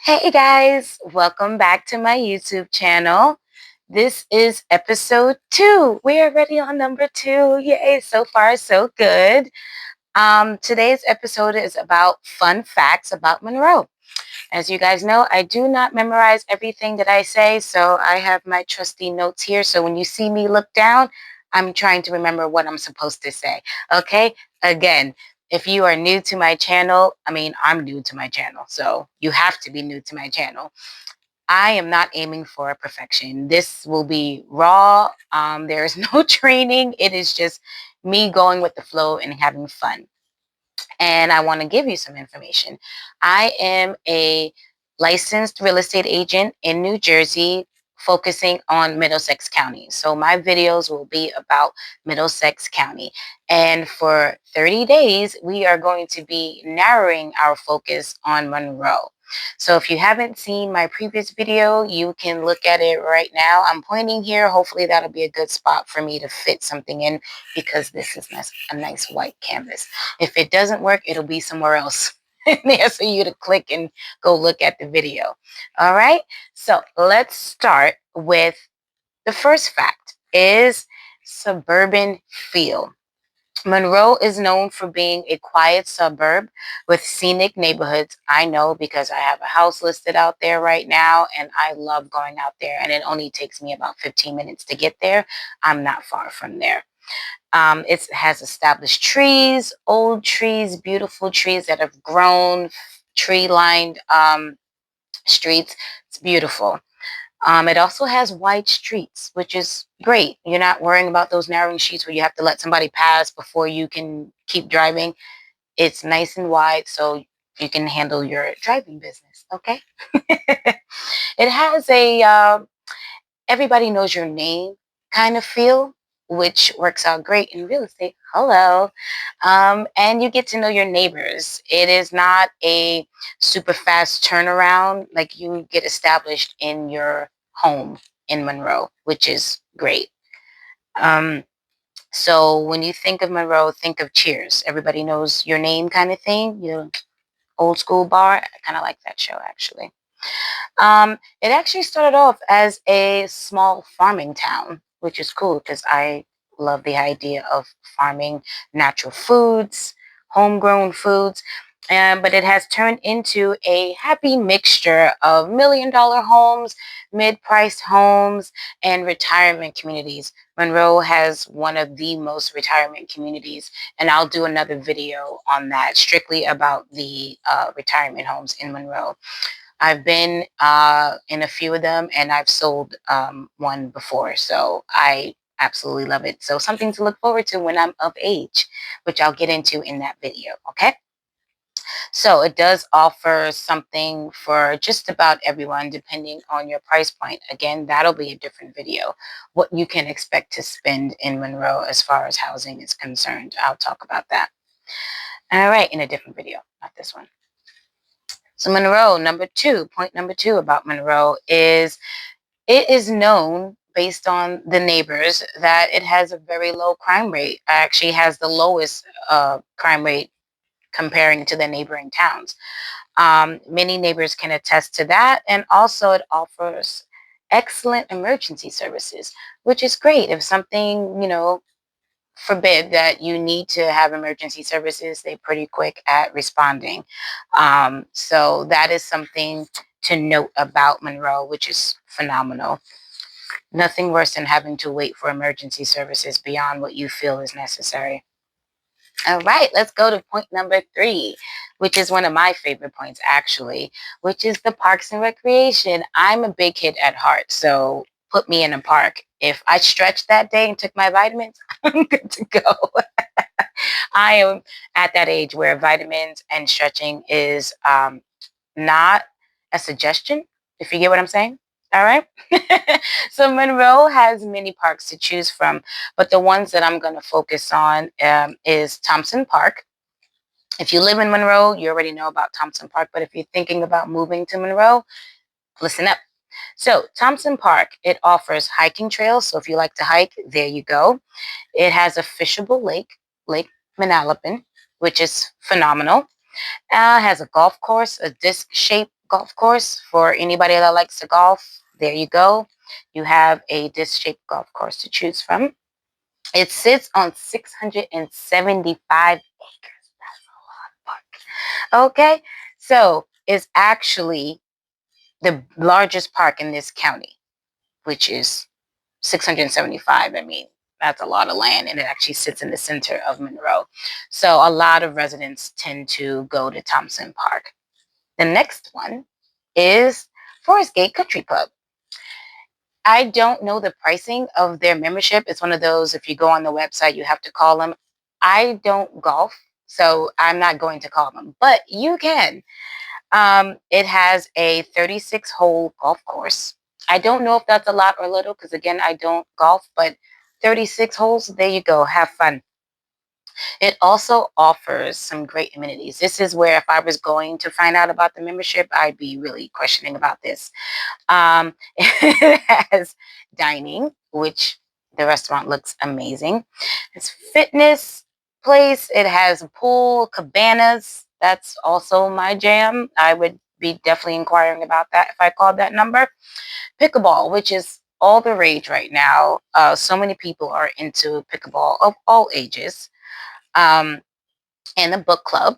Hey guys, welcome back to my YouTube channel. This is episode 2. We are already on number 2. Yay, so far so good. Today's episode is about fun facts about Monroe. As you guys know, I do not memorize everything that I say, so I have my trusty notes here. So when you see me look down, I'm trying to remember what I'm supposed to say. Okay? Again, if you are new to my channel, I'm new to my channel, so you have to be new to my channel. I am not aiming for perfection. This will be raw. There is no training. It is just me going with the flow and having fun. And I want to give you some information. I am a licensed real estate agent in New Jersey, focusing on Middlesex County. So my videos will be about Middlesex County. And for 30 days, we are going to be narrowing our focus on Monroe. So if you haven't seen my previous video, you can look at it right now. I'm pointing here. Hopefully that'll be a good spot for me to fit something in because this is a nice white canvas. If it doesn't work, it'll be somewhere else there for you to click and go look at the video. All right. So let's start with the first fact is suburban feel. Monroe is known for being a quiet suburb with scenic neighborhoods. I know because I have a house listed out there right now and I love going out there, and it only takes me about 15 minutes to get there. I'm not far from there. It has established trees, old trees, beautiful trees that have grown, tree-lined streets. It's beautiful. It also has wide streets, which is great. You're not worrying about those narrowing streets where you have to let somebody pass before you can keep driving. It's nice and wide, so you can handle your driving business, okay? It has a everybody knows your name kind of feel, which works out great in real estate. Hello. And you get to know your neighbors. It is not a super fast turnaround. Like, you get established in your home in Monroe, which is great. So when you think of Monroe, think of Cheers. Everybody knows your name kind of thing. You old school bar. I kind of like that show, actually. It actually started off as a small farming town, which is cool because I love the idea of farming natural foods, homegrown foods. But it has turned into a happy mixture of million-dollar homes, mid-priced homes, and retirement communities. Monroe has one of the most retirement communities, and I'll do another video on that, strictly about the retirement homes in Monroe. I've been in a few of them, and I've sold one before, so I absolutely love it. So something to look forward to when I'm of age, which I'll get into in that video, okay? So it does offer something for just about everyone, depending on your price point. Again, that'll be a different video, what you can expect to spend in Monroe as far as housing is concerned. I'll talk about that. All right, in a different video, not this one. So Monroe, point number two about Monroe is it is known based on the neighbors that it has a very low crime rate. It actually has the lowest crime rate comparing to the neighboring towns. Many neighbors can attest to that. And also it offers excellent emergency services, which is great. If something, forbid that you need to have emergency services, they're pretty quick at responding. So that is something to note about Monroe, which is phenomenal. Nothing worse than having to wait for emergency services beyond what you feel is necessary. All right, let's go to point number 3, which is one of my favorite points, actually, which is the parks and recreation. I'm a big kid at heart, so put me in a park. If I stretched that day and took my vitamins, I'm good to go. I am at that age where vitamins and stretching is not a suggestion, if you get what I'm saying. All right. So Monroe has many parks to choose from, but the ones that I'm going to focus on is Thompson Park. If you live in Monroe, you already know about Thompson Park, but if you're thinking about moving to Monroe, listen up. So Thompson Park, it offers hiking trails. So if you like to hike, there you go. It has a fishable lake, Lake Manalapan, which is phenomenal. Has a golf course, a disc-shaped golf course. For anybody that likes to golf, there you go. You have a disc-shaped golf course to choose from. It sits on 675 acres. That's a lot of park. Okay, so it's actually the largest park in this county, which is 675. I mean, that's a lot of land, and it actually sits in the center of Monroe. So a lot of residents tend to go to Thompson Park. The next one is Forest Gate Country Club. I don't know the pricing of their membership. It's one of those, if you go on the website, you have to call them. I don't golf, so I'm not going to call them, but you can. It has a 36-hole golf course. I don't know if that's a lot or little because, again, I don't golf, but 36 holes, there you go. Have fun. It also offers some great amenities. This is where if I was going to find out about the membership, I'd be really questioning about this. It has dining, which the restaurant looks amazing. It's fitness place. It has a pool, cabanas. That's also my jam. I would be definitely inquiring about that if I called that number. Pickleball, which is all the rage right now. So many people are into pickleball of all ages. Um, and the book club,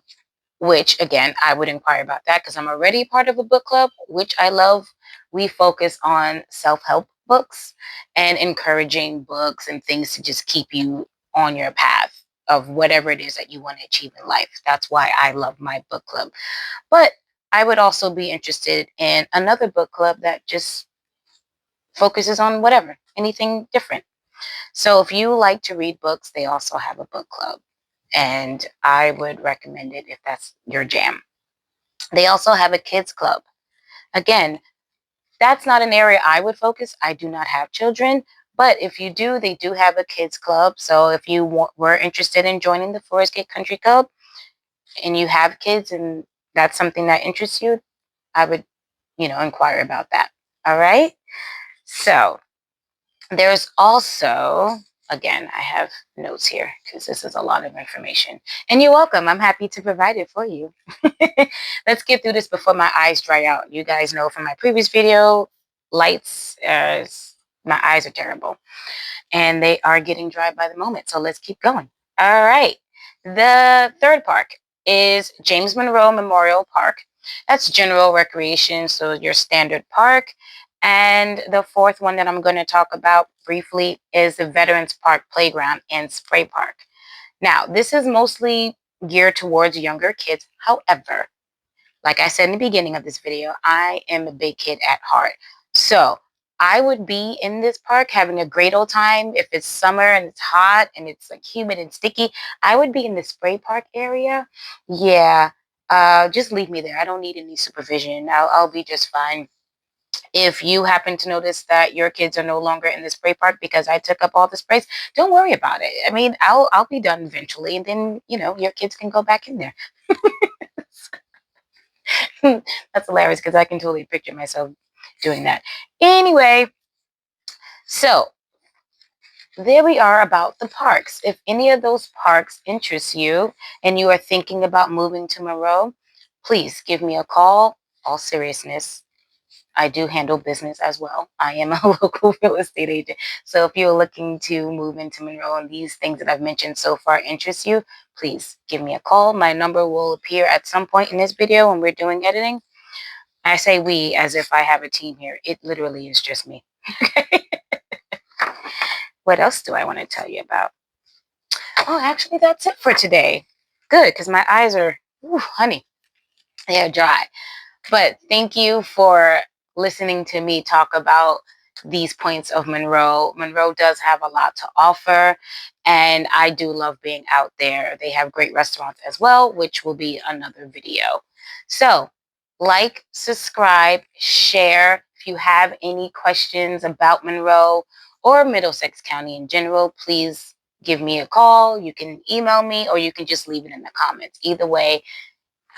which again, I would inquire about that because I'm already part of a book club, which I love. We focus on self-help books and encouraging books and things to just keep you on your path of whatever it is that you want to achieve in life. That's why I love my book club. But I would also be interested in another book club that just focuses on whatever, anything different. So if you like to read books, they also have a book club. And I would recommend it if that's your jam. They also have a kids club. Again, that's not an area I would focus. I do not have children, but if you do, they do have a kids club. So if you were interested in joining the Forest Gate Country Club and you have kids and that's something that interests you, I would, inquire about that. All right. So there's also, again, I have notes here because this is a lot of information. And you're welcome. I'm happy to provide it for you. Let's get through this before my eyes dry out. You guys know from my previous video, lights, my eyes are terrible. And they are getting dry by the moment. So let's keep going. All right. The third park is James Monroe Memorial Park. That's general recreation, so your standard park. And the fourth one that I'm going to talk about briefly is the Veterans Park Playground and Spray Park. Now, this is mostly geared towards younger kids. However, like I said in the beginning of this video, I am a big kid at heart. So I would be in this park having a great old time. If it's summer and it's hot and it's like humid and sticky, I would be in the spray park area. Yeah, just leave me there. I don't need any supervision. I'll be just fine. If you happen to notice that your kids are no longer in the spray park because I took up all the sprays, don't worry about it. I mean, I'll be done eventually, and then your kids can go back in there. That's hilarious because I can totally picture myself doing that. Anyway, so there we are about the parks. If any of those parks interest you and you are thinking about moving to Monroe, please give me a call. All seriousness, I do handle business as well. I am a local real estate agent. So if you're looking to move into Monroe and these things that I've mentioned so far interest you, please give me a call. My number will appear at some point in this video when we're doing editing. I say we as if I have a team here. It literally is just me. What else do I want to tell you about? Oh, actually, that's it for today. Good, because my eyes are, honey, they are dry. But thank you for listening to me talk about these points of Monroe. Monroe does have a lot to offer, and I do love being out there. They have great restaurants as well, which will be another video. So, like, subscribe, share. If you have any questions about Monroe or Middlesex County in general, please give me a call. You can email me, or you can just leave it in the comments. Either way,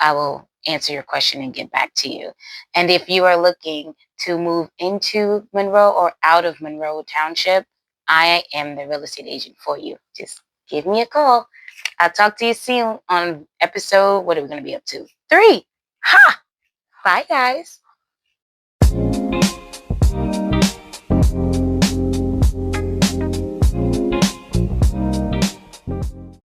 I will answer your question and get back to you. And if you are looking to move into Monroe or out of Monroe Township, I am the real estate agent for you. Just give me a call. I'll talk to you soon on episode, what are we going to be up to? 3. Ha! Bye, guys.